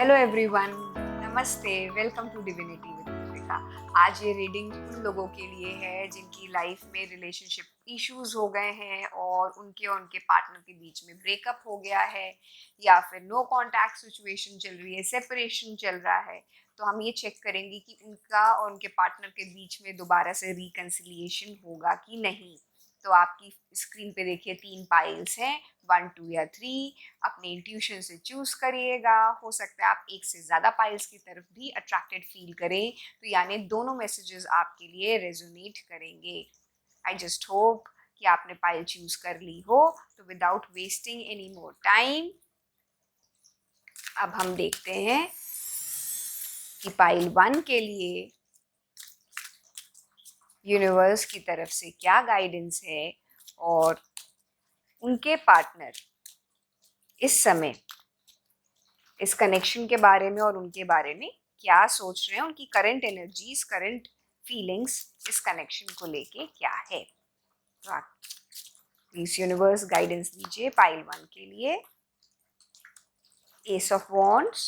Hello everyone, नमस्ते, welcome to divinity with Kritika. आज ये रीडिंग उन लोगों के लिए है जिनकी लाइफ में रिलेशनशिप इश्यूज हो गए हैं और उनके पार्टनर के बीच में ब्रेकअप हो गया है या फिर नो कांटेक्ट सिचुएशन चल रही है, सेपरेशन चल रहा है। तो हम ये चेक करेंगे कि उनका और उनके पार्टनर के बीच में दोबारा से रिकंसिलिएशन होगा कि नहीं। तो आपकी स्क्रीन पे देखिए 3 पाइल्स हैं, 1, 2 या 3। अपने इंट्यूशन से चूज करिएगा। हो सकता है आप एक से ज़्यादा पाइल्स की तरफ भी अट्रैक्टेड फील करें, तो यानी दोनों मैसेजेस आपके लिए रेजोनेट करेंगे। आई जस्ट होप कि आपने पाइल चूज कर ली हो। तो without wasting any more time अब हम देखते हैं कि पाइल 1 के लिए यूनिवर्स की तरफ से क्या गाइडेंस है और उनके पार्टनर इस समय इस कनेक्शन के बारे में और उनके बारे में क्या सोच रहे हैं, उनकी करंट एनर्जीज, करंट फीलिंग्स इस कनेक्शन को लेके क्या है। तो आप प्लीज यूनिवर्स गाइडेंस दीजिए पाइल 1 के लिए। S of wands,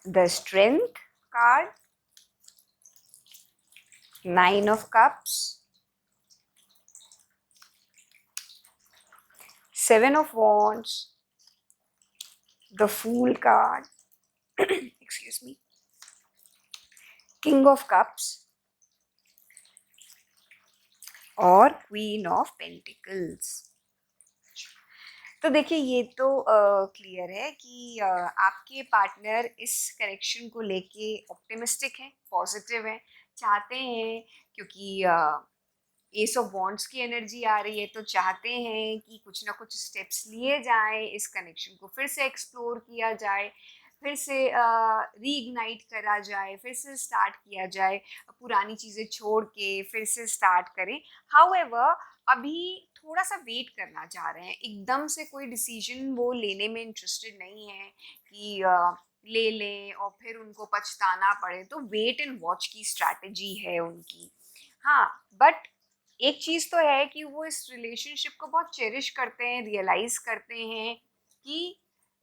the strength card, 9 of cups, 7 of wands, the fool card, excuse me, king of cups और क्वीन ऑफ पेंटिकल्स। तो देखिए ये तो क्लियर है कि आपके पार्टनर इस कनेक्शन को लेके ऑप्टिमिस्टिक है, पॉजिटिव है, चाहते हैं, क्योंकि एस ऑफ वॉन्ड्स की एनर्जी आ रही है तो चाहते हैं कि कुछ ना कुछ स्टेप्स लिए जाएं, इस कनेक्शन को फिर से एक्सप्लोर किया जाए, फिर से रीइग्नाइट करा जाए, फिर से स्टार्ट किया जाए, पुरानी चीज़ें छोड़ के फिर से स्टार्ट करें। हाउएवर अभी थोड़ा सा वेट करना चाह रहे हैं, एकदम से कोई डिसीजन वो लेने में इंटरेस्टेड नहीं है कि ले लें और फिर उनको पछताना पड़े। तो वेट एंड वॉच की स्ट्रैटेजी है उनकी। हाँ, बट एक चीज़ तो है कि वो इस रिलेशनशिप को बहुत चेरिश करते हैं, रियलाइज करते हैं कि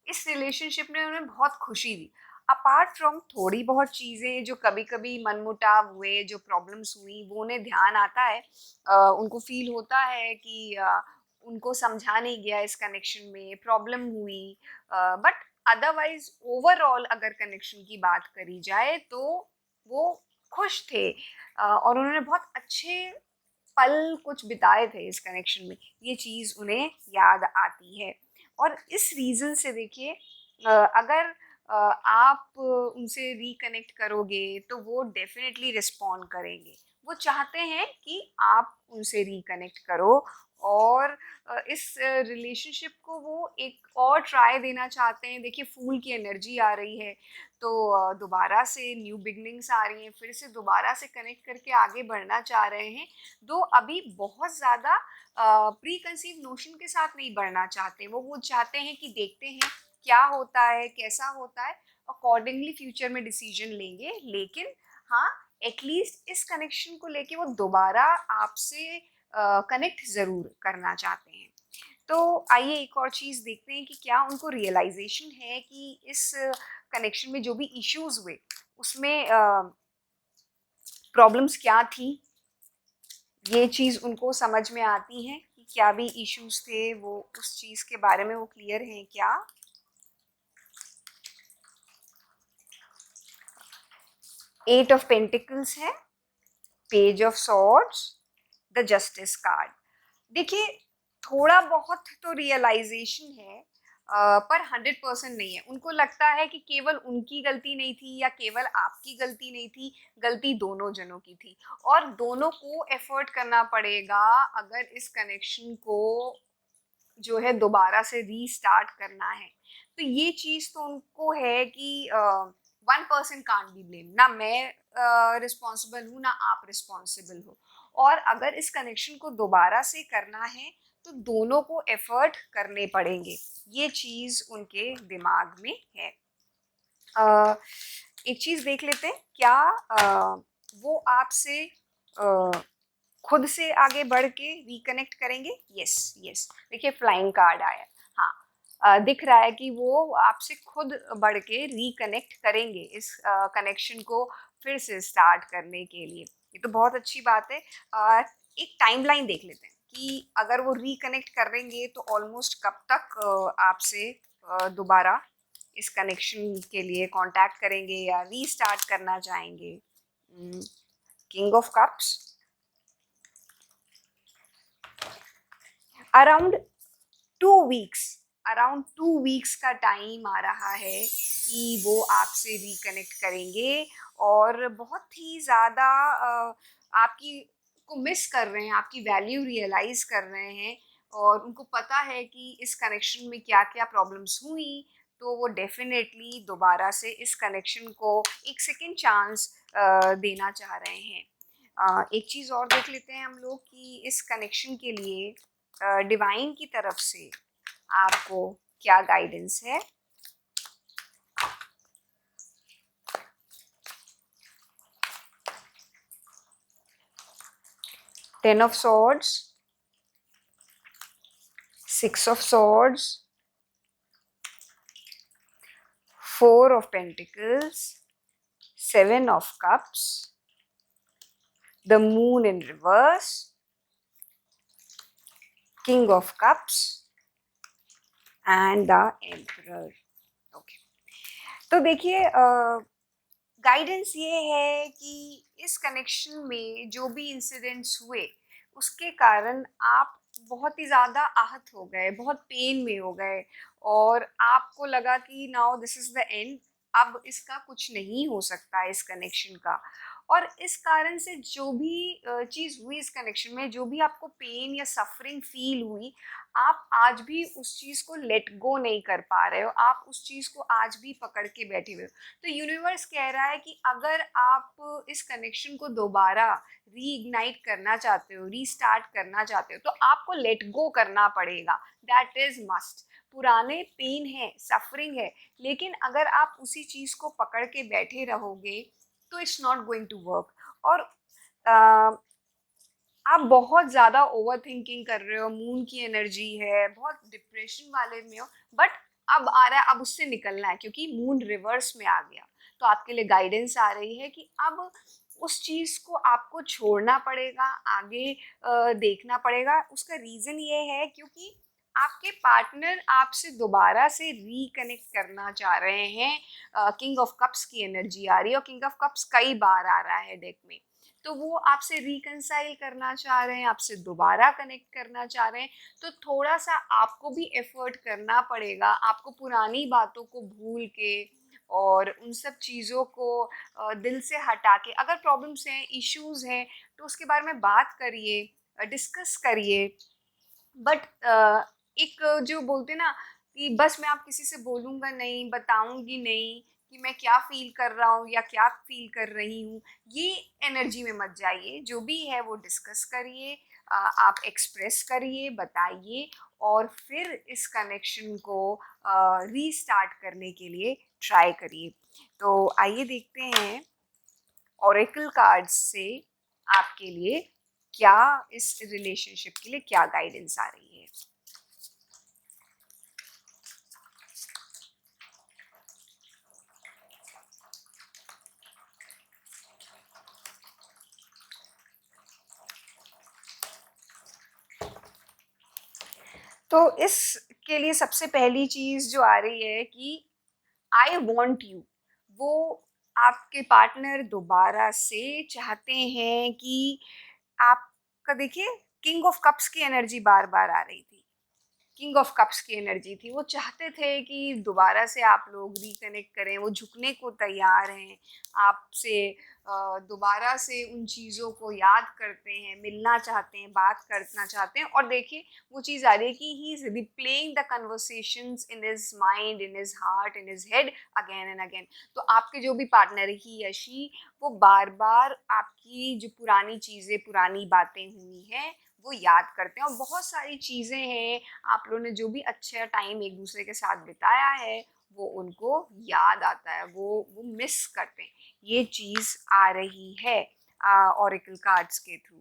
इस रिलेशनशिप ने उन्हें बहुत खुशी दी। अपार्ट फ्रॉम थोड़ी बहुत चीज़ें जो कभी कभी मनमुटाव हुए, जो प्रॉब्लम्स हुई, वो उन्हें ध्यान आता है। उनको फील होता है कि उनको समझा नहीं गया, इस कनेक्शन में प्रॉब्लम हुई। बट अदरवाइज ओवरऑल अगर कनेक्शन की बात करी जाए तो वो खुश थे और उन्होंने बहुत अच्छे पल कुछ बिताए थे इस कनेक्शन में। ये चीज़ उन्हें याद आती है और इस रीज़न से देखिए अगर आप उनसे रिकनेक्ट करोगे तो वो डेफिनेटली रिस्पॉन्ड करेंगे। वो चाहते हैं कि आप उनसे रिकनेक्ट करो और इस रिलेशनशिप को वो एक और ट्राई देना चाहते हैं। देखिए फूल की एनर्जी आ रही है तो दोबारा से न्यू बिगनिंग्स आ रही हैं, फिर से दोबारा से कनेक्ट करके आगे बढ़ना चाह रहे हैं। दो अभी बहुत ज़्यादा प्री कंसीव नोशन के साथ नहीं बढ़ना चाहते, वो चाहते हैं कि देखते हैं क्या होता है, कैसा होता है, अकॉर्डिंगली फ्यूचर में डिसीजन लेंगे। लेकिन हाँ, एटलीस्ट इस कनेक्शन को लेके वो दोबारा आपसे कनेक्ट ज़रूर करना चाहते हैं। तो आइए एक और चीज़ देखते हैं कि क्या उनको रियलाइजेशन है कि इस कनेक्शन में जो भी इश्यूज हुए उसमें प्रॉब्लम्स क्या थी। ये चीज़ उनको समझ में आती है कि क्या भी इश्यूज थे, वो उस चीज़ के बारे में वो क्लियर हैं क्या। एट ऑफ पेंटिकल्स है, page of swords, the justice card. देखिए थोड़ा बहुत तो रियलाइजेशन है पर 100% नहीं है। उनको लगता है कि केवल उनकी गलती नहीं थी या केवल आपकी गलती नहीं थी, गलती दोनों जनों की थी और दोनों को एफर्ट करना पड़ेगा अगर इस कनेक्शन को जो है दोबारा से रीस्टार्ट करना है। तो ये चीज़ तो उनको है कि 1% कांट बी ब्लेम, ना मैं रिस्पॉन्सिबल हूँ ना आप रिस्पॉन्सिबल हो। और अगर इस कनेक्शन को दोबारा से करना है तो दोनों को एफर्ट करने पड़ेंगे, ये चीज़ उनके दिमाग में है। एक चीज़ देख लेते हैं क्या वो आपसे खुद से आगे बढ़ के रिकनेक्ट करेंगे। यस यस, देखिए फ्लाइंग कार्ड आया। हाँ, दिख रहा है कि वो आपसे खुद बढ़ के रिकनेक्ट करेंगे इस कनेक्शन को फिर से स्टार्ट करने के लिए। ये तो बहुत अच्छी बात है। एक टाइमलाइन देख लेते हैं कि अगर वो रिकनेक्ट करेंगे तो ऑलमोस्ट कब तक आपसे दोबारा इस कनेक्शन के लिए कांटेक्ट करेंगे या रीस्टार्ट करना चाहेंगे। King of cups, around 2 weeks, around 2 weeks का टाइम आ रहा है कि वो आपसे रिकनेक्ट करेंगे और बहुत ही ज़्यादा आपकी को मिस कर रहे हैं, आपकी वैल्यू रियलाइज़ कर रहे हैं और उनको पता है कि इस कनेक्शन में क्या क्या प्रॉब्लम्स हुई, तो वो डेफिनेटली दोबारा से इस कनेक्शन को एक सेकेंड चांस देना चाह रहे हैं। एक चीज़ और देख लेते हैं हम लोग कि इस कनेक्शन के लिए डिवाइन की तरफ से आपको क्या गाइडेंस है। Ten of swords, 6 of swords, 4 of pentacles, 7 of cups, the moon in reverse, king of cups and the emperor. Okay, तो देखिए गाइडेंस ये है कि इस कनेक्शन में जो भी इंसिडेंट्स हुए उसके कारण आप बहुत ही ज़्यादा आहत हो गए, बहुत पेन में हो गए और आपको लगा कि now this is the end, अब इसका कुछ नहीं हो सकता इस कनेक्शन का। और इस कारण से जो भी चीज़ हुई इस कनेक्शन में, जो भी आपको पेन या सफरिंग फील हुई, आप आज भी उस चीज़ को लेट गो नहीं कर पा रहे हो, आप उस चीज़ को आज भी पकड़ के बैठे हुए हो। तो यूनिवर्स कह रहा है कि अगर आप इस कनेक्शन को दोबारा रीइग्नाइट करना चाहते हो, रीस्टार्ट करना चाहते हो, तो आपको लेट गो करना पड़ेगा, दैट इज मस्ट। पुराने पेन है, सफरिंग है, लेकिन अगर आप उसी चीज़ को पकड़ के बैठे रहोगे तो it's not going to work. और आप बहुत ज़्यादा ओवर थिंकिंग कर रहे हो, मून की एनर्जी है, बहुत डिप्रेशन वाले में हो, बट अब आ रहा है, अब उससे निकलना है क्योंकि मून रिवर्स में आ गया। तो आपके लिए गाइडेंस आ रही है कि अब उस चीज़ को आपको छोड़ना पड़ेगा, आगे देखना पड़ेगा। उसका रीज़न ये है क्योंकि आपके पार्टनर आपसे दोबारा से रिकनेक्ट करना चाह रहे हैं। किंग ऑफ कप्स की एनर्जी आ रही है और किंग ऑफ कप्स कई बार आ रहा है डेक में, तो वो आपसे रिकंसाइल करना चाह रहे हैं, आपसे दोबारा कनेक्ट करना चाह रहे हैं। तो थोड़ा सा आपको भी एफर्ट करना पड़ेगा, आपको पुरानी बातों को भूल के और उन सब चीज़ों को दिल से हटा के, अगर प्रॉब्लम्स हैं, इश्यूज हैं, तो उसके बारे में बात करिए, डिस्कस करिए। बट एक जो बोलते हैं ना कि बस मैं आप किसी से बोलूँगा नहीं, बताऊँगी नहीं कि मैं क्या फ़ील कर रहा हूँ या क्या फ़ील कर रही हूँ, ये एनर्जी में मत जाइए। जो भी है वो डिस्कस करिए, आप एक्सप्रेस करिए, बताइए और फिर इस कनेक्शन को रीस्टार्ट करने के लिए ट्राई करिए। तो आइए देखते हैं ओरेकल कार्ड्स से आपके लिए क्या, इस रिलेशनशिप के लिए क्या गाइडेंस आ रही है। तो इसके लिए सबसे पहली चीज़ जो आ रही है कि आई वॉन्ट यू, वो आपके पार्टनर दोबारा से चाहते हैं कि आपका, देखिए किंग ऑफ कप्स की एनर्जी बार बार आ रही थी, किंग ऑफ कप्स की एनर्जी थी, वो चाहते थे कि दोबारा से आप लोग रिकनेक्ट करें, वो झुकने को तैयार हैं आपसे, दोबारा से उन चीज़ों को याद करते हैं, मिलना चाहते हैं, बात करना चाहते हैं। और देखिए वो चीज़ आ रही है कि he is replaying the conversations in his mind, in his heart, in his head again and again. तो आपके जो भी पार्टनर ही या शी, वो बार बार आपकी जो पुरानी चीज़ें, पुरानी बातें हुई हैं वो याद करते हैं और बहुत सारी चीज़ें हैं, आप लोगों ने जो भी अच्छा टाइम एक दूसरे के साथ बिताया है वो उनको याद आता है, वो मिस करते हैं। ये चीज़ आ रही है ओरेकल कार्ड्स के थ्रू।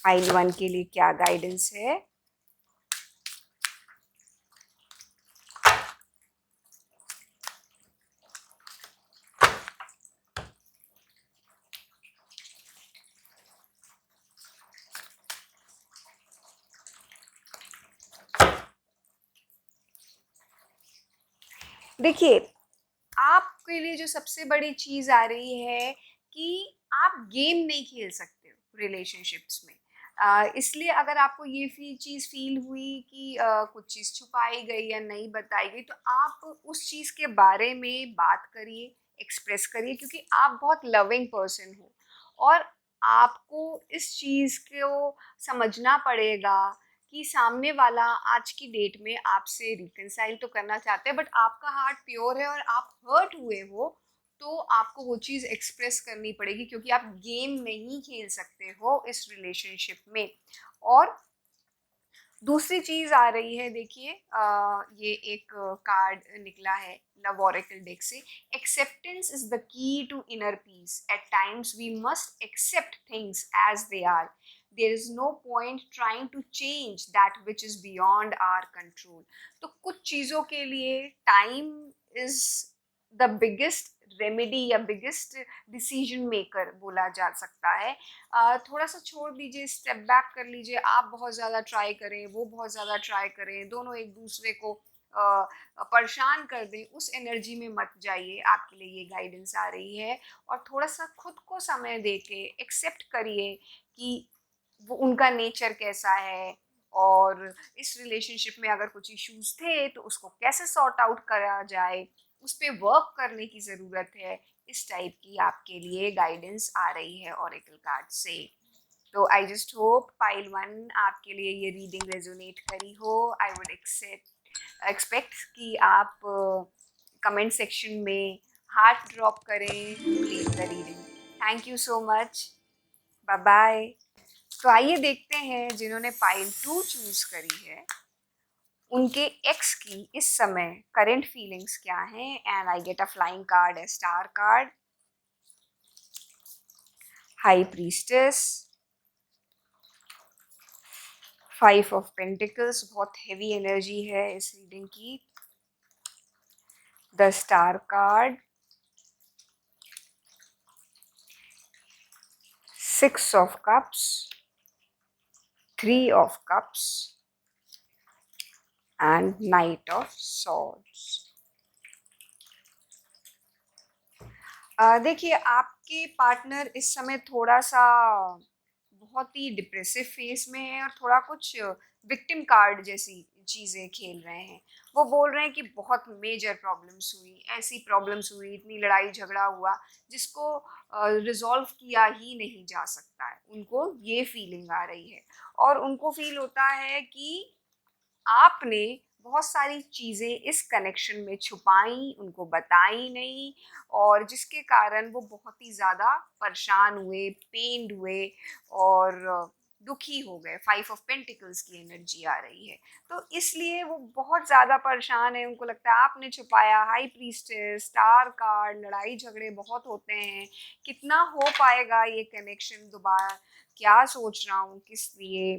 पाइल 1 के लिए क्या गाइडेंस है? देखिए, आपके लिए जो सबसे बड़ी चीज़ आ रही है कि आप गेम नहीं खेल सकते हो रिलेशनशिप्स में। इसलिए अगर आपको ये चीज़ फील हुई कि कुछ चीज़ छुपाई गई या नहीं बताई गई, तो आप उस चीज़ के बारे में बात करिए, एक्सप्रेस करिए, क्योंकि आप बहुत लविंग पर्सन हो और आपको इस चीज़ को समझना पड़ेगा कि सामने वाला आज की डेट में आपसे रिकंसाइल तो करना चाहते हैं, बट आपका हार्ट प्योर है और आप हर्ट हुए हो, तो आपको वो चीज़ एक्सप्रेस करनी पड़ेगी, क्योंकि आप गेम नहीं खेल सकते हो इस रिलेशनशिप में। और दूसरी चीज़ आ रही है, देखिए ये एक कार्ड निकला है लव ओरेकल डेक से। Acceptance is the key to inner peace. At times we must accept things as they are. There is no point trying to change that which is beyond our control. तो कुछ चीज़ों के लिए time is the biggest remedy या biggest decision maker बोला जा सकता है। थोड़ा सा छोड़ दीजिए, स्टेप बैक कर लीजिए। आप बहुत ज़्यादा ट्राई करें, वो बहुत ज़्यादा ट्राई करें, दोनों एक दूसरे को परेशान कर दें, उस एनर्जी में मत जाइए। आपके लिए ये गाइडेंस आ रही है। और थोड़ा सा खुद को समय दे के एक्सेप्ट करिए कि वो उनका नेचर कैसा है, और इस रिलेशनशिप में अगर कुछ इश्यूज थे तो उसको कैसे सॉर्ट आउट करा जाए, उस पर वर्क करने की ज़रूरत है। इस टाइप की आपके लिए गाइडेंस आ रही है ओरेकल कार्ड से। तो आई जस्ट होप पाइल 1 आपके लिए ये रीडिंग रेजोनेट करी हो। आई वुड एक्सपेक्ट कि आप कमेंट सेक्शन में हार्ट ड्रॉप करें to leave the reading. Thank you so much. Bye bye. तो आइए देखते हैं जिन्होंने पाइल 2 चूज करी है, उनके एक्स की इस समय करंट फीलिंग्स क्या हैं। And I get a flying card, A star card, high priestess, 5 of pentacles, बहुत हेवी एनर्जी है इस रीडिंग की, the star card, 6 of cups, 3 of cups and night of swords. देखिए, आपके पार्टनर इस समय थोड़ा सा बहुत ही डिप्रेसिव फेस में है और थोड़ा कुछ विक्टिम कार्ड जैसी चीज़ें खेल रहे हैं। वो बोल रहे हैं कि बहुत मेजर प्रॉब्लम्स हुई, ऐसी प्रॉब्लम्स हुई, इतनी लड़ाई झगड़ा हुआ जिसको रिजॉल्व किया ही नहीं जा सकता है। उनको ये फीलिंग आ रही है और उनको फील होता है कि आपने बहुत सारी चीज़ें इस कनेक्शन में छुपाई, उनको बताई नहीं, और जिसके कारण वो बहुत ही ज़्यादा परेशान हुए, पेन्ड हुए और दुखी हो गए। 5 ऑफ पेंटिकल्स की एनर्जी आ रही है, तो इसलिए वो बहुत ज़्यादा परेशान है। उनको लगता है आपने छुपाया। हाई प्रीस्टेस, स्टार कार्ड, लड़ाई झगड़े बहुत होते हैं, कितना हो पाएगा ये कनेक्शन दोबारा, क्या सोच रहा हूँ किस लिए,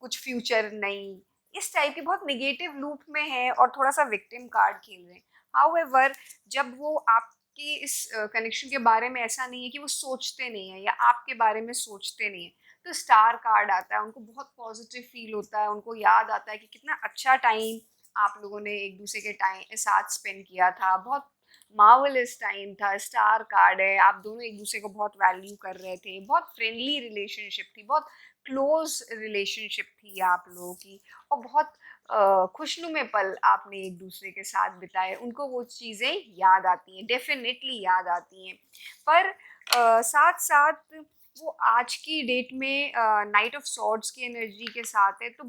कुछ फ्यूचर नहीं, इस टाइप की बहुत नेगेटिव लूप में है और थोड़ा सा विक्टिम कार्ड खेल रहे हैं। हाउएवर, जब वो आपके इस कनेक्शन के बारे में ऐसा नहीं है कि वो सोचते नहीं है या आपके बारे में सोचते नहीं है, तो स्टार कार्ड आता है, उनको बहुत पॉजिटिव फील होता है। उनको याद आता है कि कितना अच्छा टाइम आप लोगों ने एक दूसरे के टाइम साथ स्पेंड किया था, बहुत मार्वलस टाइम था। स्टार कार्ड है, आप दोनों एक दूसरे को बहुत वैल्यू कर रहे थे, बहुत फ्रेंडली रिलेशनशिप थी, बहुत क्लोज रिलेशनशिप थी आप लोगों की, और बहुत खुशनुमे पल आपने एक दूसरे के साथ बिताए। उनको वो चीज़ें याद आती हैं, डेफिनेटली याद आती हैं। पर साथ साथ वो आज की डेट में नाइट ऑफ सॉर्ड्स की एनर्जी के साथ है, तो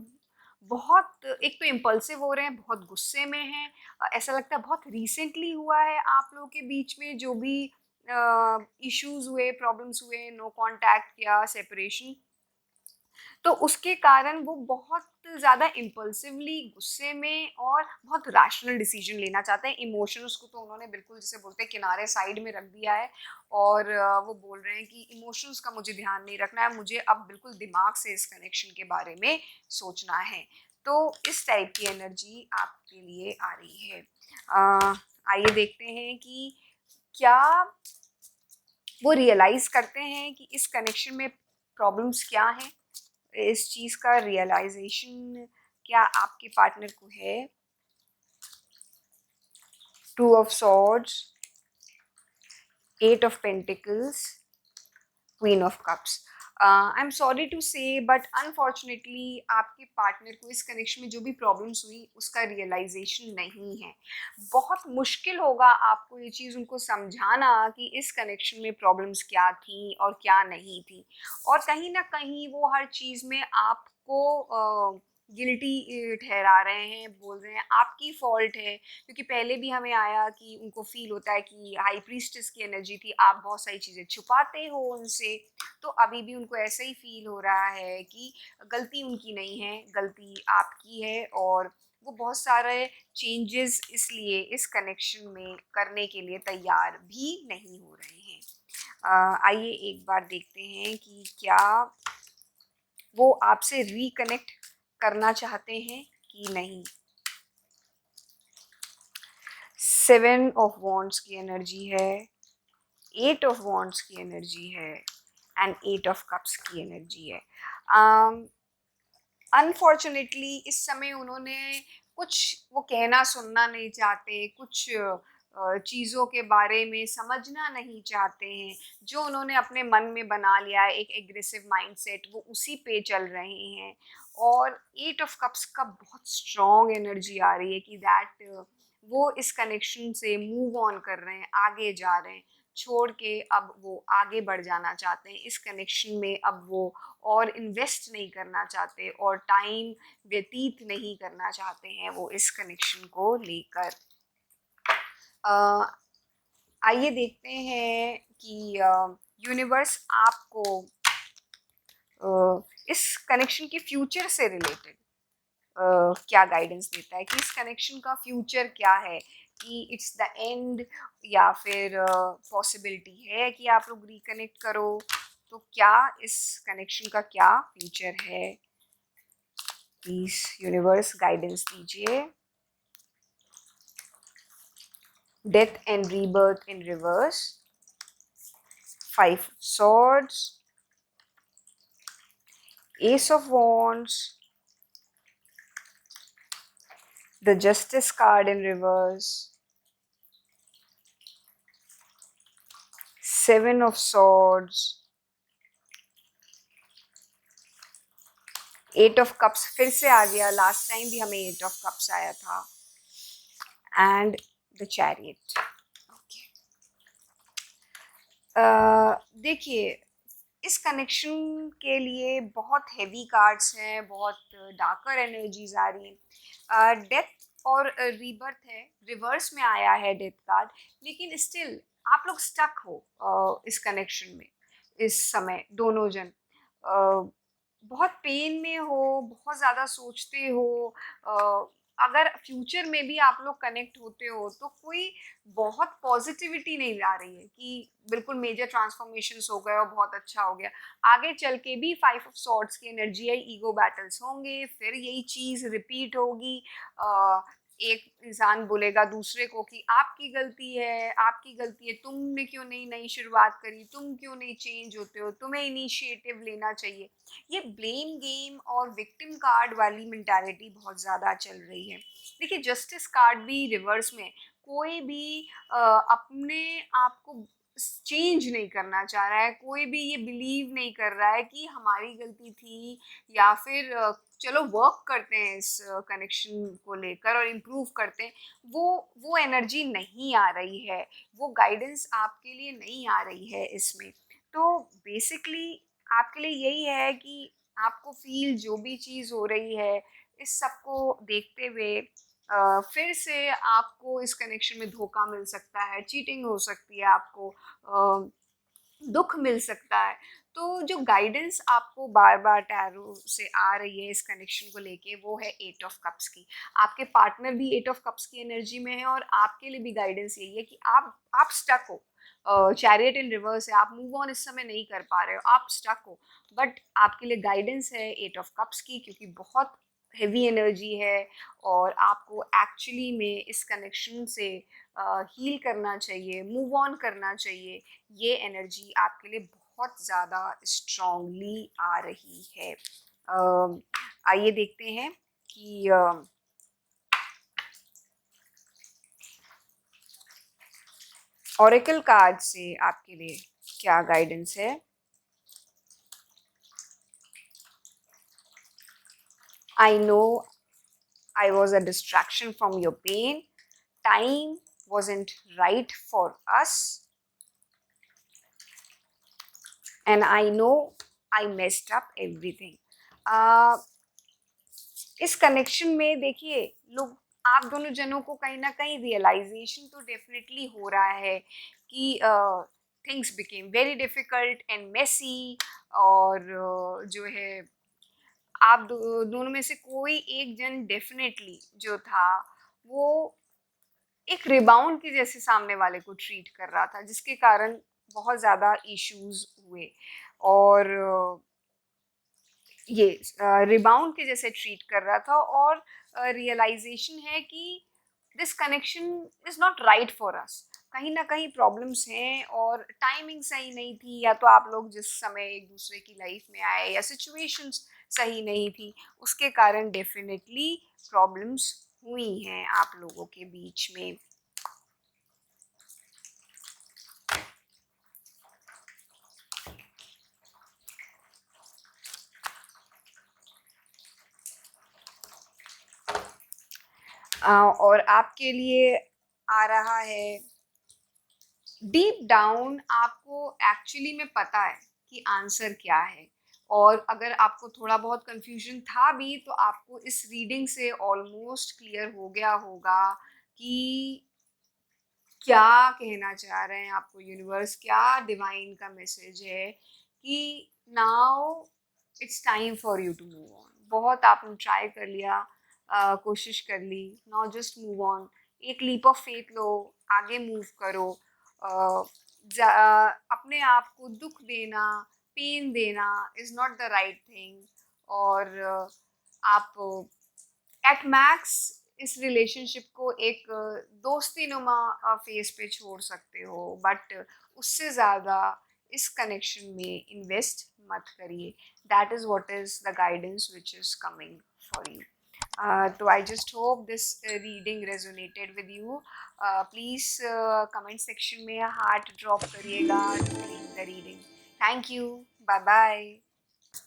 बहुत एक तो इम्पल्सिव हो रहे हैं, बहुत गुस्से में हैं। ऐसा लगता है बहुत रिसेंटली हुआ है आप लोगों के बीच में जो भी इश्यूज हुए, प्रॉब्लम्स हुए, नो कांटेक्ट या सेपरेशन, तो उसके कारण वो बहुत ज़्यादा इम्पल्सिवली गुस्से में और बहुत रैशनल डिसीजन लेना चाहते हैं। इमोशंस को तो उन्होंने बिल्कुल जिसे बोलते हैं किनारे साइड में रख दिया है और वो बोल रहे हैं कि इमोशंस का मुझे ध्यान नहीं रखना है, मुझे अब बिल्कुल दिमाग से इस कनेक्शन के बारे में सोचना है। तो इस टाइप की एनर्जी आपके लिए आ रही है। आइए देखते हैं कि क्या वो रियलाइज़ करते हैं कि इस कनेक्शन में प्रॉब्लम्स क्या हैं। इस चीज़ का रियलाइजेशन क्या आपके पार्टनर को है। Two of swords, eight of pentacles, queen of cups. I am sorry to say but unfortunately आपके पार्टनर को इस कनेक्शन में जो भी प्रॉब्लम्स हुई उसका रियलाइजेशन नहीं है। बहुत मुश्किल होगा आपको ये चीज़ उनको समझाना कि इस कनेक्शन में प्रॉब्लम्स क्या थी और क्या नहीं थी, और कहीं ना कहीं वो हर चीज़ में आपको गिल्टी ठहरा रहे हैं, बोल रहे हैं आपकी फॉल्ट है, क्योंकि पहले भी हमें आया कि उनको फील होता है कि हाई प्रीस्टेस की एनर्जी थी, आप बहुत सारी चीज़ें छुपाते हो उनसे। तो अभी भी उनको ऐसा ही फील हो रहा है कि गलती उनकी नहीं है, गलती आपकी है, और वो बहुत सारे चेंजेस इसलिए इस कनेक्शन में करने के लिए तैयार भी नहीं हो रहे हैं। आइए एक बार देखते हैं कि क्या वो आपसे रिकनेक्ट करना चाहते हैं कि नहीं। सेवन ऑफ वॉन्ड्स की एनर्जी है, एट ऑफ वॉन्ड्स की एनर्जी है, एंड एट ऑफ कप्स की एनर्जी है। अनफॉर्चुनेटली इस समय उन्होंने कुछ वो कहना सुनना नहीं चाहते, कुछ चीज़ों के बारे में समझना नहीं चाहते हैं। जो उन्होंने अपने मन में बना लिया है एक एग्रेसिव माइंडसेट, वो उसी पे चल रहे हैं। और एट ऑफ कप्स का बहुत स्ट्रॉन्ग एनर्जी आ रही है कि दैट वो इस कनेक्शन से मूव ऑन कर रहे हैं, आगे जा रहे हैं, छोड़ के अब वो आगे बढ़ जाना चाहते हैं इस कनेक्शन में। अब वो और इन्वेस्ट नहीं करना चाहते और टाइम व्यतीत नहीं करना चाहते हैं वो इस कनेक्शन को लेकर। आइए देखते हैं कि यूनिवर्स आपको इस कनेक्शन के फ्यूचर से रिलेटेड क्या गाइडेंस देता है, कि इस कनेक्शन का फ्यूचर क्या है, कि इट्स द एंड या फिर पॉसिबिलिटी है कि आप लोग रिकनेक्ट करो। तो क्या इस कनेक्शन का क्या फ्यूचर है, प्लीज यूनिवर्स गाइडेंस दीजिए। Death and rebirth in reverse, five swords, ace of wands, the justice card in reverse, seven of swords, eight of cups फिर से आ गया, लास्ट टाइम भी हमें एट ऑफ कप्स आया था, एंड द चैरियट। ओके, देखिए इस कनेक्शन के लिए बहुत हैवी कार्ड्स हैं, बहुत डार्कर एनर्जीज आ रही हैं। डेथ और रीबर्थ है, रिवर्स में आया है डेथ कार्ड, लेकिन स्टिल आप लोग स्टक हो इस कनेक्शन में इस समय। दोनों जन बहुत पेन में हो, बहुत ज़्यादा सोचते हो। अगर फ्यूचर में भी आप लोग कनेक्ट होते हो तो कोई बहुत पॉजिटिविटी नहीं आ रही है कि बिल्कुल मेजर ट्रांसफॉर्मेशंस हो गए और बहुत अच्छा हो गया। आगे चल के भी फाइव ऑफ सॉर्ड्स की एनर्जी है, ईगो बैटल्स होंगे, फिर यही चीज़ रिपीट होगी। एक इंसान बोलेगा दूसरे को कि आपकी गलती है, आपकी गलती है, तुमने क्यों नहीं नई शुरुआत करी, तुम क्यों नहीं चेंज होते हो, तुम्हें इनिशिएटिव लेना चाहिए। ये ब्लेम गेम और विक्टिम कार्ड वाली मेंटालिटी बहुत ज़्यादा चल रही है। देखिए जस्टिस कार्ड भी रिवर्स में, कोई भी अपने आप को चेंज नहीं करना चाह रहा है, कोई भी ये बिलीव नहीं कर रहा है कि हमारी गलती थी, या फिर चलो वर्क करते हैं इस कनेक्शन को लेकर और इम्प्रूव करते हैं। वो एनर्जी नहीं आ रही है, वो गाइडेंस आपके लिए नहीं आ रही है इसमें। तो बेसिकली आपके लिए यही है कि आपको फील जो भी चीज़ हो रही है, इस सबको देखते हुए फिर से आपको इस कनेक्शन में धोखा मिल सकता है, चीटिंग हो सकती है, आपको दुख मिल सकता है। तो तो जो गाइडेंस आपको बार बार टैरो से आ रही है इस कनेक्शन को लेके, वो है 8 ऑफ कप्स की। आपके पार्टनर भी 8 ऑफ कप्स की एनर्जी में है और आपके लिए भी गाइडेंस यही है कि आप स्टक हो। चैरियट इन रिवर्स है, आप मूव ऑन इस समय नहीं कर पा रहे हो, आप स्टक हो, बट आपके लिए गाइडेंस है 8 ऑफ कप्स की, क्योंकि बहुत हेवी एनर्जी है और आपको एक्चुअली में इस कनेक्शन से हील करना चाहिए, मूव ऑन करना चाहिए। ये एनर्जी आपके लिए बहुत ज़्यादा स्ट्रांगली आ रही है। आइए देखते हैं कि ऑरेकल कार्ड से आपके लिए क्या गाइडेंस है। I know I was a distraction from your pain. Time wasn't right for us. And I know I messed up everything. इस कनेक्शन में देखिए, लोग आप दोनों जनों को कहीं ना कहीं रियलाइजेशन तो डेफिनेटली हो रहा है कि things became very difficult and messy, और जो है आप दोनों में से कोई एक जन डेफिनेटली जो था वो एक रिबाउंड के जैसे सामने वाले को ट्रीट कर रहा था, जिसके कारण बहुत ज़्यादा इश्यूज हुए। और ये रिबाउंड के जैसे ट्रीट कर रहा था, और रियलाइजेशन है कि this connection is not right for us. कहीं ना कहीं प्रॉब्लम्स हैं और टाइमिंग सही नहीं थी, या तो आप लोग जिस समय एक दूसरे की लाइफ में आए या सिचुएशंस सही नहीं थी, उसके कारण डेफिनेटली प्रॉब्लम्स हुई हैं आप लोगों के बीच में। और आपके लिए आ रहा है, डीप डाउन आपको एक्चुअली में पता है कि आंसर क्या है, और अगर आपको थोड़ा बहुत कंफ्यूजन था भी तो आपको इस रीडिंग से ऑलमोस्ट क्लियर हो गया होगा कि क्या कहना चाह रहे हैं आपको यूनिवर्स, क्या डिवाइन का मैसेज है कि now it's time for you to move on. बहुत आपने ट्राई कर लिया, कोशिश कर ली, नाउ जस्ट मूव ऑन। एक लीप ऑफ फेथ लो, आगे मूव करो। अ, अपने आप को दुख देना, पेन देना is not the right thing. और आप एट मैक्स इस रिलेशनशिप को एक दोस्ती नुमा फेस पे छोड़ सकते हो, बट उससे ज़्यादा इस कनेक्शन में इन्वेस्ट मत करिए। That is what is the guidance which is coming for you. तो I just hope this reading resonated with you. Please comment section में हार्ट ड्रॉप करिएगा to clean the reading. Thank you, bye bye.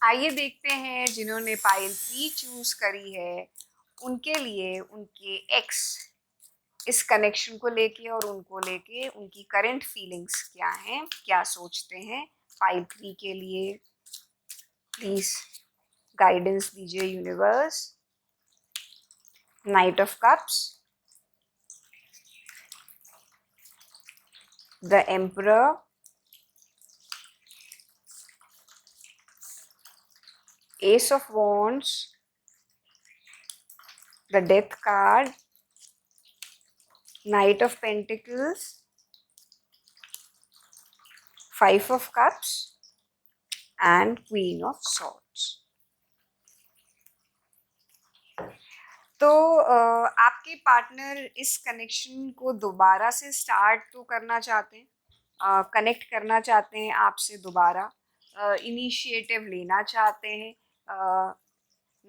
आइए देखते हैं जिन्होंने pile 3 choose करी है, उनके लिए उनके एक्स इस कनेक्शन को लेके और उनको लेके उनकी करंट फीलिंग्स क्या हैं, क्या सोचते हैं। पाइल 3 के लिए प्लीज गाइडेंस दीजिए universe. Night of cups, the emperor, S of wands, the death card, knight of pentacles, 5 of cups and queen of swords। तो आपके पार्टनर इस कनेक्शन को दोबारा से स्टार्ट तो करना चाहते हैं, कनेक्ट करना चाहते हैं आपसे दोबारा, इनिशिएटिव लेना चाहते हैं।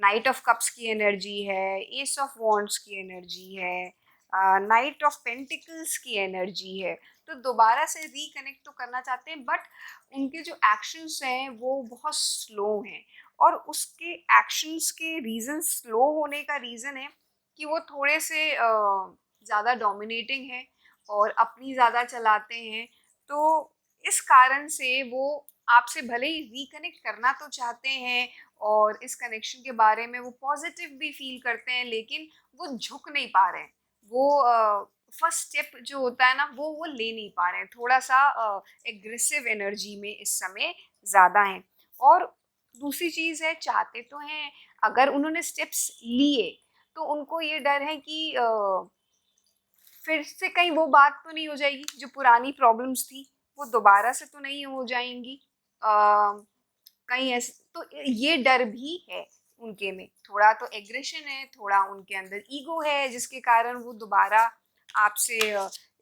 नाइट ऑफ कप्स की एनर्जी है, एस ऑफ वॉन्ड्स की एनर्जी है, नाइट ऑफ पेंटिकल्स की एनर्जी है। तो दोबारा से रिकनेक्ट तो करना चाहते हैं, बट उनके जो एक्शंस हैं वो बहुत स्लो हैं, और उसके एक्शंस के रीज़न, स्लो होने का रीज़न है कि वो थोड़े से ज़्यादा डोमिनेटिंग है और अपनी ज़्यादा चलाते हैं। तो इस कारण से वो आपसे भले ही रिकनेक्ट करना तो चाहते हैं और इस कनेक्शन के बारे में वो पॉजिटिव भी फील करते हैं, लेकिन वो झुक नहीं पा रहे हैं। वो फर्स्ट स्टेप जो होता है ना, वो ले नहीं पा रहे हैं। थोड़ा सा एग्रेसिव एनर्जी में इस समय ज़्यादा हैं। और दूसरी चीज़ है, चाहते तो हैं, अगर उन्होंने स्टेप्स लिए तो उनको ये डर है कि फिर से कहीं वो बात तो नहीं हो जाएगी, जो पुरानी प्रॉब्लम्स थी वो दोबारा से तो नहीं हो जाएंगी, कहीं ऐसे। तो ये डर भी है उनके में, थोड़ा तो एग्रेशन है, थोड़ा उनके अंदर ईगो है, जिसके कारण वो दोबारा आपसे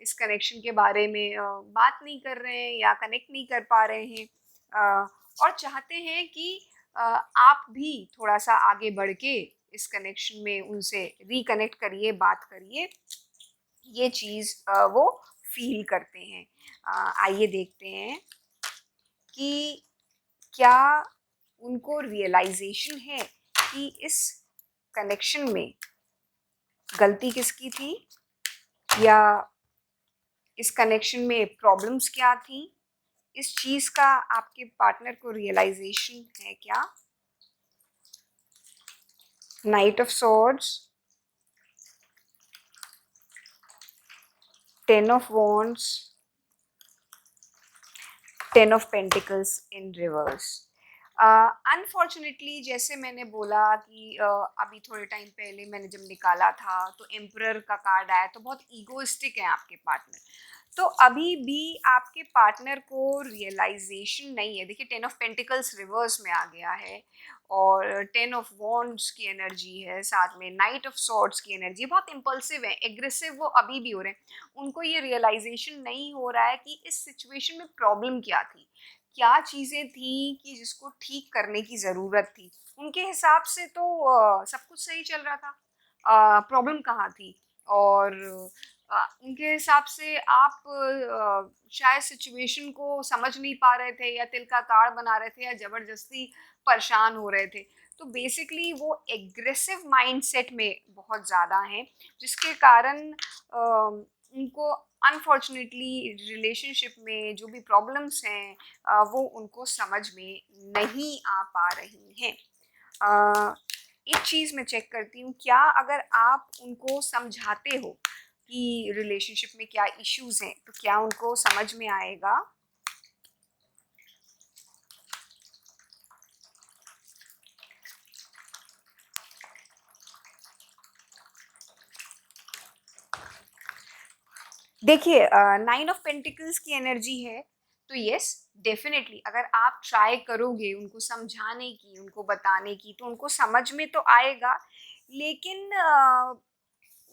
इस कनेक्शन के बारे में बात नहीं कर रहे हैं या कनेक्ट नहीं कर पा रहे हैं। और चाहते हैं कि आप भी थोड़ा सा आगे बढ़ के इस कनेक्शन में उनसे रिकनेक्ट करिए, बात करिए, ये चीज़ वो फील करते हैं। आइए देखते हैं कि क्या उनको रियलाइजेशन है कि इस कनेक्शन में गलती किसकी थी, या इस कनेक्शन में प्रॉब्लम्स क्या थी। इस चीज़ का आपके पार्टनर को रियलाइजेशन है क्या। Night of swords, 10 of wands, 10 of pentacles in reverse. Unfortunately जैसे मैंने बोला कि अभी थोड़े टाइम पहले मैंने जब निकाला था तो एम्परर का कार्ड आया, तो बहुत ईगोइस्टिक है आपके पार्टनर। तो अभी भी आपके पार्टनर को रियलाइजेशन नहीं है। देखिए 10 ऑफ पेंटिकल्स रिवर्स में आ गया है और 10 ऑफ वॉन्ड्स की एनर्जी है, साथ में नाइट ऑफ सॉर्ड्स की एनर्जी। बहुत इम्पल्सिव है, एग्रेसिव वो अभी भी हो रहे हैं। उनको ये रियलाइजेशन नहीं हो रहा है कि इस सिचुएशन में प्रॉब्लम क्या थी, क्या चीज़ें थी कि जिसको ठीक करने की ज़रूरत थी। उनके हिसाब से तो सब कुछ सही चल रहा था, प्रॉब्लम कहाँ थी। और उनके हिसाब से आप शायद सिचुएशन को समझ नहीं पा रहे थे, या तिल का ताड़ बना रहे थे, या ज़बरदस्ती परेशान हो रहे थे। तो बेसिकली वो एग्रेसिव माइंडसेट में बहुत ज़्यादा हैं, जिसके कारण उनको अनफॉर्चुनेटली रिलेशनशिप में जो भी प्रॉब्लम्स हैं वो उनको समझ में नहीं आ पा रही हैं। एक चीज़ मैं चेक करती हूँ, क्या अगर आप उनको समझाते हो कि रिलेशनशिप में क्या इश्यूज हैं, तो क्या उनको समझ में आएगा। देखिए 9 ऑफ पेंटिकल्स की एनर्जी है, तो यस डेफिनेटली अगर आप ट्राई करोगे उनको समझाने की, उनको बताने की, तो उनको समझ में तो आएगा, लेकिन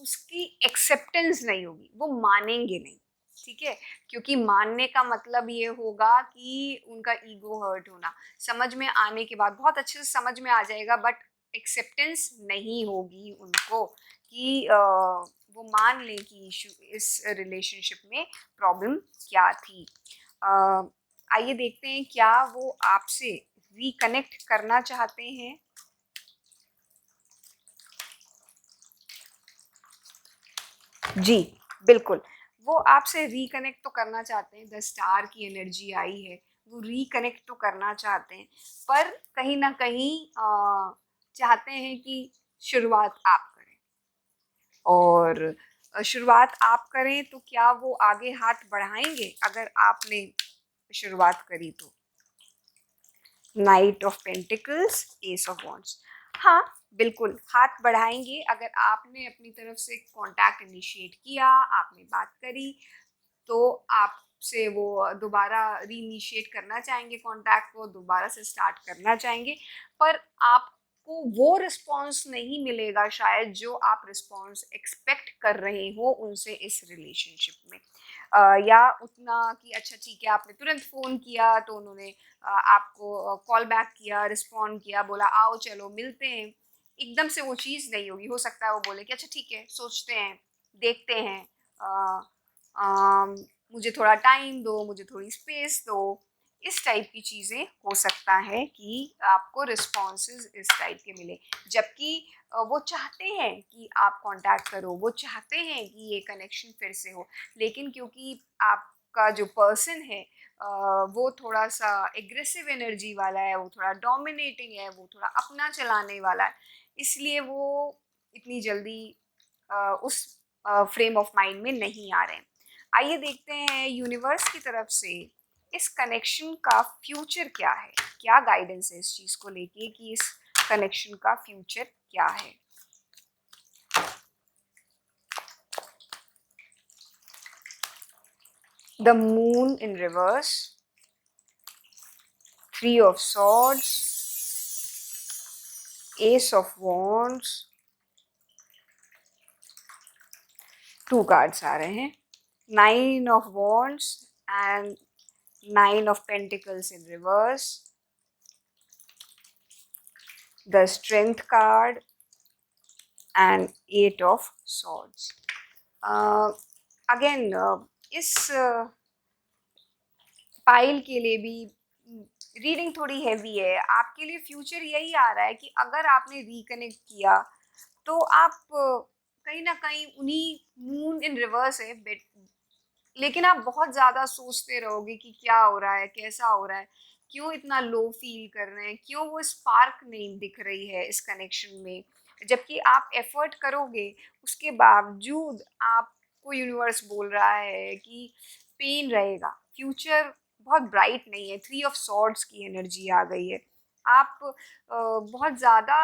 उसकी एक्सेप्टेंस नहीं होगी, वो मानेंगे नहीं। ठीक है, क्योंकि मानने का मतलब ये होगा कि उनका ईगो हर्ट होना। समझ में आने के बाद बहुत अच्छे से समझ में आ जाएगा, बट एक्सेप्टेंस नहीं होगी उनको कि वो मान लें कि इशू इस रिलेशनशिप में प्रॉब्लम क्या थी। अ, आइए देखते हैं क्या वो आपसे रिकनेक्ट करना चाहते हैं। जी, बिल्कुल। वो आपसे रिकनेक्ट तो करना चाहते हैं, 10 स्टार की एनर्जी आई है, वो रिकनेक्ट तो करना चाहते हैं, पर कहीं न कहीं चाहते हैं कि शुरुआत आप करें। और शुरुआत आप करें तो क्या वो आगे हाथ बढ़ाएँगे अगर आपने शुरुआत करी तो? Night of pentacles, S of wands. हाँ, बिल्कुल हाथ बढ़ाएँगे अगर आपने अपनी तरफ से कॉन्टैक्ट इनिशिएट किया, आपने बात करी, तो आपसे वो दोबारा रीइनिशिएट करना चाहेंगे कॉन्टैक्ट को, दोबारा से स्टार्ट करना चाहेंगे, पर आपको वो रिस्पॉन्स नहीं मिलेगा शायद जो आप रिस्पॉन्स एक्सपेक्ट कर रहे हो उनसे इस रिलेशनशिप में। या उतना कि अच्छा ठीक है, आपने तुरंत फ़ोन किया तो उन्होंने आपको कॉल बैक किया, रिस्पॉन्ड किया, बोला आओ चलो मिलते हैं। एकदम से वो चीज़ नहीं होगी। हो सकता है वो बोले कि अच्छा ठीक है, सोचते हैं, देखते हैं, अ, मुझे थोड़ा टाइम दो, मुझे थोड़ी स्पेस दो। इस टाइप की चीज़ें हो सकता है कि आपको रिस्पॉन्सेज इस टाइप के मिले, जबकि वो चाहते हैं कि आप कांटेक्ट करो, वो चाहते हैं कि ये कनेक्शन फिर से हो, लेकिन क्योंकि आपका जो पर्सन है वो थोड़ा सा एग्रेसिव एनर्जी वाला है, वो थोड़ा डोमिनेटिंग है, वो थोड़ा अपना चलाने वाला है, इसलिए वो इतनी जल्दी उस फ्रेम ऑफ माइंड में नहीं आ रहे हैं। आइए देखते हैं यूनिवर्स की तरफ से इस कनेक्शन का फ्यूचर क्या है, क्या गाइडेंस है इस चीज़ को लेके कि इस कनेक्शन का फ्यूचर क्या है। The moon in reverse, 3 of swords, Ace of wands, 2 cards आ रहे हैं, 9 of wands and 9 of pentacles in reverse, the strength card and 8 of swords. Again इस पाइल के लिए भी रीडिंग थोड़ी हैवी है। आपके लिए फ्यूचर यही आ रहा है कि अगर आपने रिकनेक्ट किया तो आप कहीं ना कहीं उन्हीं, मून इन रिवर्स है लेकिन आप बहुत ज़्यादा सोचते रहोगे कि क्या हो रहा है, कैसा हो रहा है, क्यों इतना लो फील कर रहे हैं, क्यों वो स्पार्क नहीं दिख रही है इस कनेक्शन में। जबकि आप एफर्ट करोगे उसके बावजूद आपको यूनिवर्स बोल रहा है कि पेन रहेगा, फ्यूचर बहुत ब्राइट नहीं है। 3 ऑफ सॉर्ड्स की एनर्जी आ गई है। आप बहुत ज़्यादा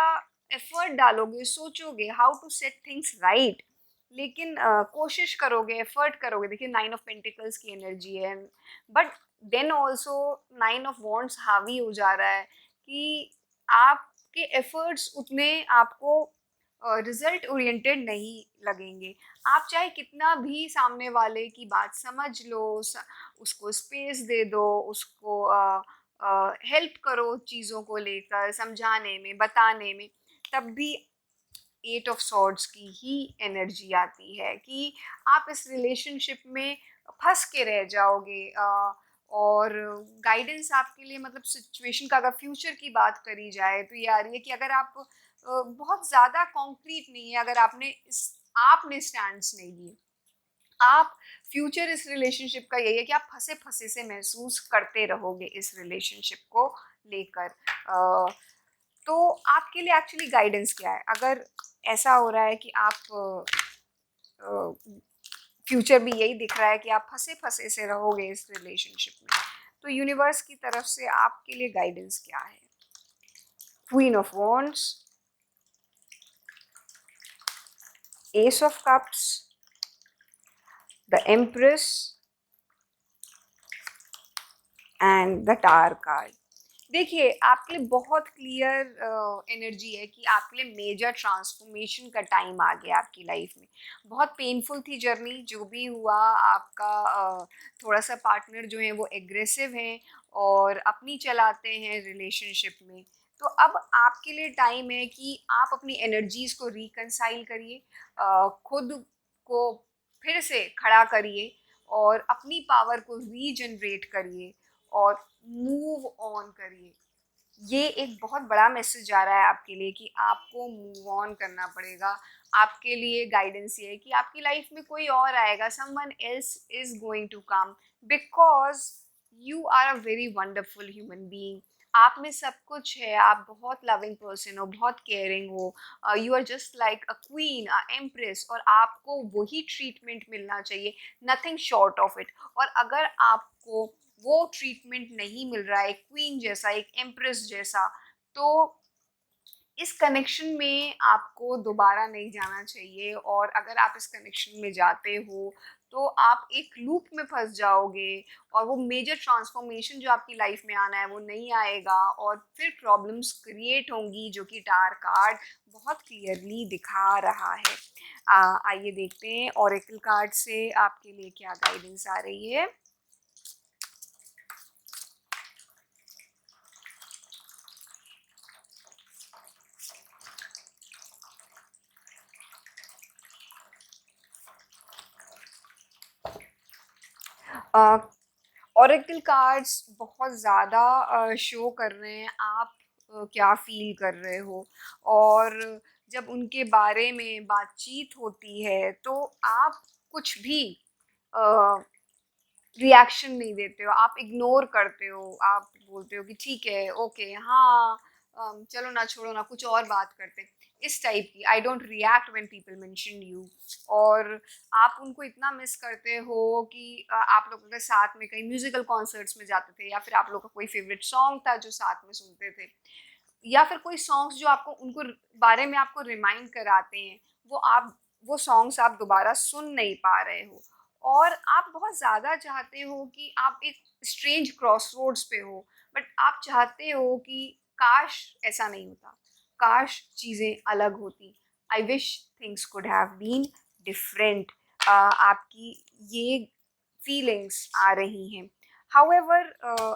एफर्ट डालोगे, सोचोगे how to set things right, लेकिन कोशिश करोगे, एफर्ट करोगे। देखिए 9 ऑफ पेंटिकल्स की एनर्जी है, but then also 9 of wands हावी हो जा रहा है कि आपके एफर्ट्स उतने आपको रिजल्ट ओरिएंटेड नहीं लगेंगे। आप चाहे कितना भी सामने वाले की बात समझ लो, उसको स्पेस दे दो, उसको हेल्प करो चीज़ों को लेकर समझाने में, बताने में, तब भी 8 ऑफ सॉर्ड्स की ही एनर्जी आती है कि आप इस रिलेशनशिप में फंस के रह जाओगे। और गाइडेंस आपके लिए, मतलब सिचुएशन का अगर फ्यूचर की बात करी जाए तो ये आ रही है कि अगर आप बहुत ज़्यादा कॉन्क्रीट नहीं है, अगर आपने स्टैंड्स नहीं लिए, आप फ्यूचर इस रिलेशनशिप का यही है कि आप फंसे फंसे से महसूस करते रहोगे इस रिलेशनशिप को लेकर। तो आपके लिए एक्चुअली गाइडेंस क्या है? अगर ऐसा हो रहा है कि आप फ्यूचर भी यही दिख रहा है कि आप फंसे फंसे से रहोगे इस रिलेशनशिप में, तो यूनिवर्स की तरफ से आपके लिए गाइडेंस क्या है? Queen of wands, S of cups, the empress and the tower card. देखिए आपके लिए बहुत क्लियर एनर्जी है कि आपके लिए मेजर ट्रांसफॉर्मेशन का टाइम आ गया आपकी लाइफ में। बहुत पेनफुल थी जर्नी, जो भी हुआ आपका थोड़ा सा पार्टनर जो है वो एग्रेसिव हैं और अपनी चलाते हैं रिलेशनशिप में। तो अब आपके लिए टाइम है कि आप अपनी एनर्जीज़ को रिकंसाइल करिए, खुद को फिर से खड़ा करिए और अपनी पावर को रीजनरेट करिए और मूव ऑन करिए। ये एक बहुत बड़ा मैसेज आ रहा है आपके लिए कि आपको मूव ऑन करना पड़ेगा। आपके लिए गाइडेंस ये है कि आपकी लाइफ में कोई और आएगा, someone else is going to come, because you are a very wonderful human being. आप में सब कुछ है, आप बहुत लविंग पर्सन हो, बहुत केयरिंग हो, you are just like a queen, a empress, और आपको वही ट्रीटमेंट मिलना चाहिए, नथिंग शॉर्ट ऑफ इट। और अगर आपको वो ट्रीटमेंट नहीं मिल रहा है एक क्वीन जैसा, एक एम्प्रेस जैसा, तो इस कनेक्शन में आपको दोबारा नहीं जाना चाहिए। और अगर आप इस कनेक्शन में जाते हो तो आप एक लूप में फंस जाओगे और वो मेजर ट्रांसफॉर्मेशन जो आपकी लाइफ में आना है वो नहीं आएगा और फिर प्रॉब्लम्स क्रिएट होंगी, जो कि टावर कार्ड बहुत क्लियरली दिखा रहा है। आइए देखते हैं ऑरेकल कार्ड से आपके लिए क्या गाइडेंस आ रही है। ऑरेकल कार्ड्स बहुत ज़्यादा शो कर रहे हैं आप क्या फील कर रहे हो, और जब उनके बारे में बातचीत होती है तो आप कुछ भी रिएक्शन नहीं देते हो, आप इग्नोर करते हो, आप बोलते हो कि ठीक है, ओके, हाँ, चलो ना, छोड़ो ना, कुछ और बात करते हैं। इस टाइप की, I don't react when people mention you, और आप उनको इतना मिस करते हो कि आप लोग अगर साथ में कहीं म्यूजिकल कॉन्सर्ट्स में जाते थे, या फिर आप लोग का कोई फेवरेट सॉन्ग था जो साथ में सुनते थे, या फिर कोई सॉन्ग्स जो आपको उनको बारे में आपको रिमाइंड कराते हैं, वो सॉन्ग्स आप दोबारा सुन नहीं पा रहे हो, और आप बहुत ज़्यादा चाहते हो कि आप एक स्ट्रेंज क्रॉस रोड्स पे हो, बट आप चाहते हो कि काश ऐसा नहीं होता, काश चीज़ें अलग होती, I wish things could have been different. आपकी ये फीलिंग्स आ रही हैं। हाउएवर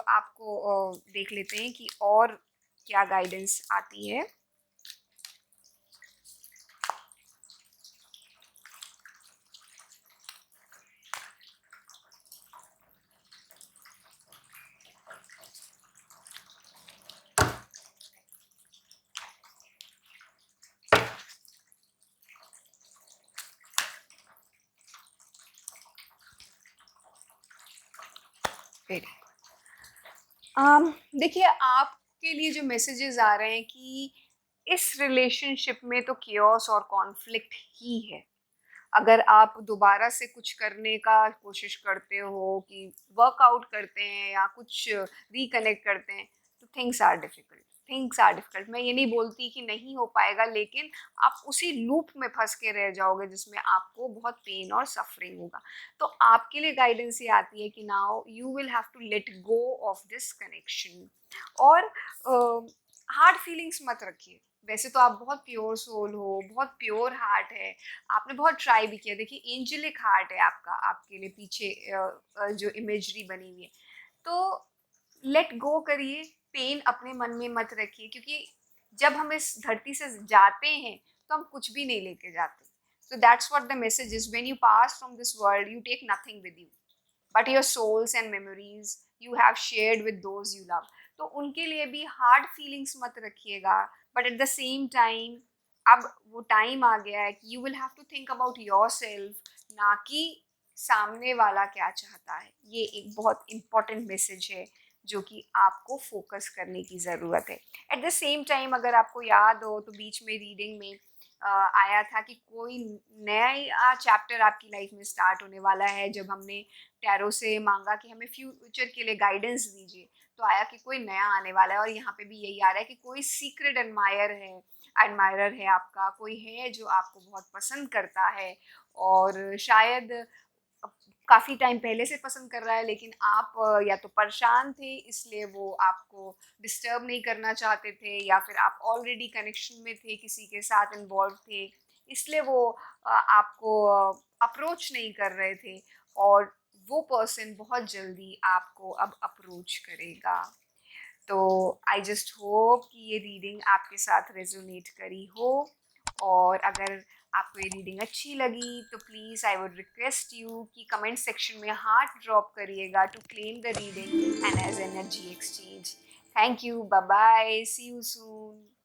आपको देख लेते हैं कि और क्या गाइडेंस आती है। वेरी देखिए, आपके लिए जो मैसेजेस आ रहे हैं कि इस रिलेशनशिप में तो केओस और कॉन्फ्लिक्ट ही है। अगर आप दोबारा से कुछ करने का कोशिश करते हो, कि वर्कआउट करते हैं या कुछ रिकनेक्ट करते हैं, तो थिंग्स आर डिफिकल्ट। मैं ये नहीं बोलती कि नहीं हो पाएगा, लेकिन आप उसी लूप में फंस के रह जाओगे जिसमें आपको बहुत पेन और सफरिंग होगा। तो आपके लिए गाइडेंस ये आती है कि now you will have to let go of this connection, और हार्ड फीलिंग्स मत रखिए। वैसे तो आप बहुत प्योर सोल हो, बहुत प्योर हार्ट है, आपने बहुत ट्राई भी किया। देखिए, एंजेलिक हार्ट है आपका, आपके लिए पीछे जो इमेजरी बनी हुई है। तो लेट गो करिए, पेन अपने मन में मत रखिए, क्योंकि जब हम इस धरती से जाते हैं तो हम कुछ भी नहीं लेके जाते। So that's what the message is, when you pass from this world you take nothing with you but your souls and memories you have shared with those you love. तो उनके लिए भी हार्ड फीलिंग्स मत रखिएगा, but at the same time अब वो time आ गया है कि you will have to think about yourself, ना कि सामने वाला क्या चाहता है। ये एक बहुत इंपॉर्टेंट मैसेज है जो कि आपको फोकस करने की ज़रूरत है। एट द सेम टाइम, अगर आपको याद हो तो बीच में रीडिंग में आया था कि कोई नया चैप्टर आपकी लाइफ में स्टार्ट होने वाला है। जब हमने टैरो से मांगा कि हमें फ्यूचर के लिए गाइडेंस दीजिए, तो आया कि कोई नया आने वाला है, और यहाँ पे भी यही आ रहा है कि कोई सीक्रेट एडमायरर है आपका, कोई है जो आपको बहुत पसंद करता है, और शायद काफ़ी टाइम पहले से पसंद कर रहा है, लेकिन आप या तो परेशान थे इसलिए वो आपको डिस्टर्ब नहीं करना चाहते थे, या फिर आप ऑलरेडी कनेक्शन में थे, किसी के साथ इन्वॉल्व थे, इसलिए वो आपको अप्रोच नहीं कर रहे थे, और वो पर्सन बहुत जल्दी आपको अब अप्रोच करेगा। तो आई जस्ट होप कि ये रीडिंग आपके साथ रेजोनेट करी हो, और अगर आपको ये रीडिंग अच्छी लगी तो please I would request you कि कमेंट सेक्शन में हार्ट ड्रॉप करिएगा to claim the reading and as energy exchange. Thank you, bye bye, see you soon.